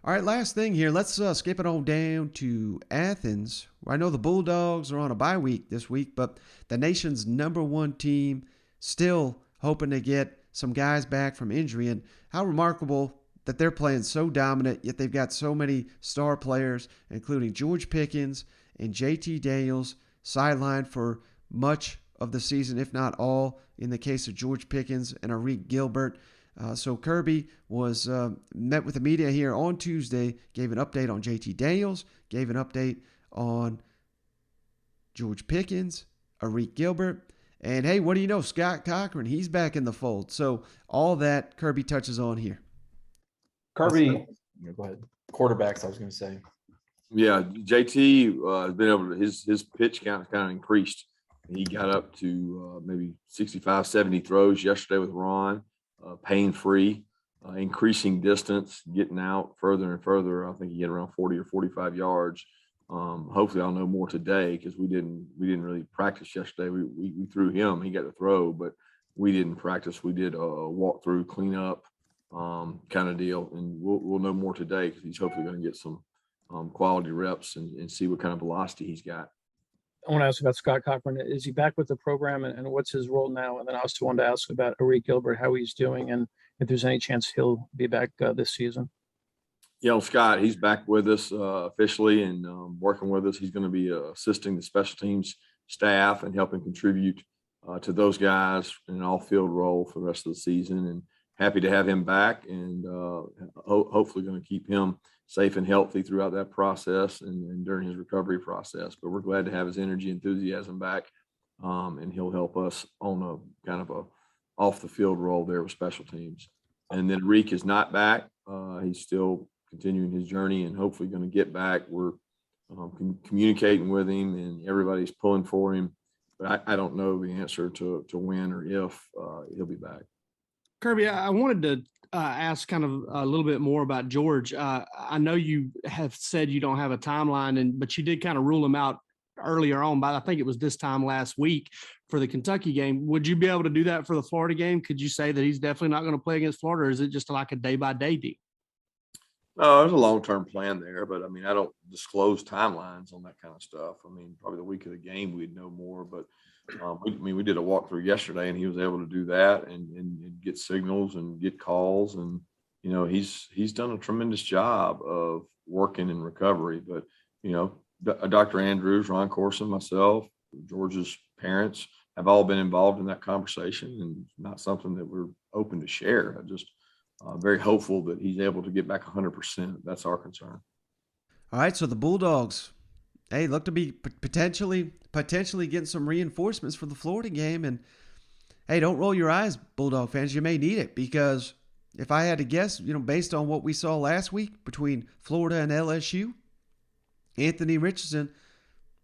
All right, last thing here. Let's skip it on down to Athens. I know the Bulldogs are on a bye week this week, but the nation's number one team still hoping to get some guys back from injury. And how remarkable that they're playing so dominant, yet they've got so many star players, including George Pickens and JT Daniels, sidelined for much of the season, if not all, in the case of George Pickens and Arik Gilbert. So Kirby was met with the media here on Tuesday, gave an update on JT Daniels, gave an update on George Pickens, Arik Gilbert, and hey, what do you know? Scott Cochran, he's back in the fold. So all that Kirby touches on here. Kirby, go ahead. Quarterbacks, I was going to say. Yeah, JT has been able to, his pitch count has kind of increased. He got up to maybe 65, 70 throws yesterday with Ron. Pain-free, increasing distance, getting out further and further. I think he had around 40 or 45 yards. Hopefully I'll know more today because we didn't really practice yesterday. We threw him. He got to throw, but we didn't practice. We did a walk through, clean up kind of deal, and we'll know more today because he's hopefully going to get some quality reps and see what kind of velocity he's got. I want to ask about Scott Cochran. Is he back with the program, and what's his role now? And then I also wanted to ask about Arik Gilbert, how he's doing, and if there's any chance he'll be back this season. Yeah, Scott, he's back with us officially and working with us. He's going to be assisting the special teams staff and helping contribute to those guys in an all-field role for the rest of the season. And happy to have him back, and hopefully going to keep him safe and healthy throughout that process and during his recovery process. But we're glad to have his energy, enthusiasm back, and he'll help us on a kind of a off the field role there with special teams. And then Reek is not back. He's still continuing his journey and hopefully going to get back. We're communicating with him, and everybody's pulling for him. But I don't know the answer to when or if he'll be back. Kirby, I wanted to ask kind of a little bit more about George. I know you have said you don't have a timeline, but you did kind of rule him out earlier on, but I think it was this time last week for the Kentucky game. Would you be able to do that for the Florida game? Could you say that he's definitely not going to play against Florida, or is it just like a day-by-day deal? No, there's a long-term plan there, but I mean, I don't disclose timelines on that kind of stuff. I mean, probably the week of the game we'd know more, but we did a walkthrough yesterday, and he was able to do that and get signals and get calls, and he's done a tremendous job of working in recovery. But Dr. Andrews, Ron Corson, myself, George's parents have all been involved in that conversation, and it's not something that we're open to share. I just very hopeful that he's able to get back 100%. That's our concern. All right, so the Bulldogs, hey, look to be potentially getting some reinforcements for the Florida game. And hey, don't roll your eyes, Bulldog fans. You may need it, because if I had to guess, based on what we saw last week between Florida and LSU, Anthony Richardson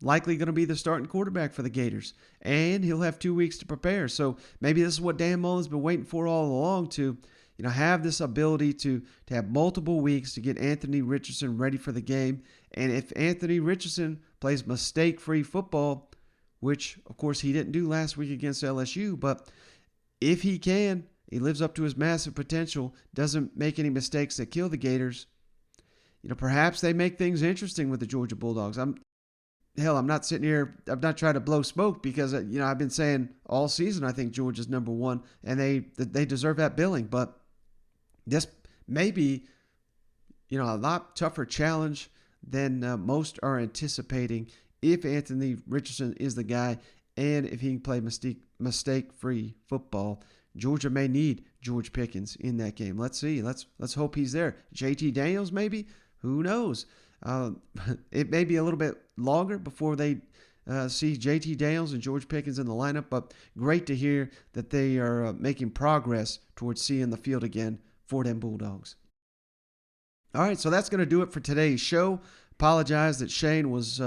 likely going to be the starting quarterback for the Gators, and he'll have 2 weeks to prepare. So maybe this is what Dan Mullen's been waiting for all along, to have this ability to have multiple weeks to get Anthony Richardson ready for the game. And if Anthony Richardson plays mistake-free football, which, of course, he didn't do last week against LSU, but if he lives up to his massive potential, doesn't make any mistakes that kill the Gators, perhaps they make things interesting with the Georgia Bulldogs. I'm not sitting here, I'm not trying to blow smoke, because, I've been saying all season I think Georgia's number one, and they deserve that billing. But this may be, a lot tougher challenge than most are anticipating if Anthony Richardson is the guy, and if he can play mistake-free football. Georgia may need George Pickens in that game. Let's see. Let's hope he's there. JT Daniels maybe? Who knows? It may be a little bit longer before they see JT Daniels and George Pickens in the lineup, but great to hear that they are making progress towards seeing the field again for them Bulldogs. All right, so that's going to do it for today's show. Apologize that Shane was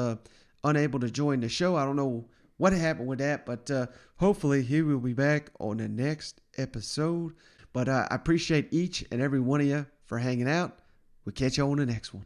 unable to join the show. I don't know what happened with that, but hopefully he will be back on the next episode. But I appreciate each and every one of you for hanging out. We'll catch you on the next one.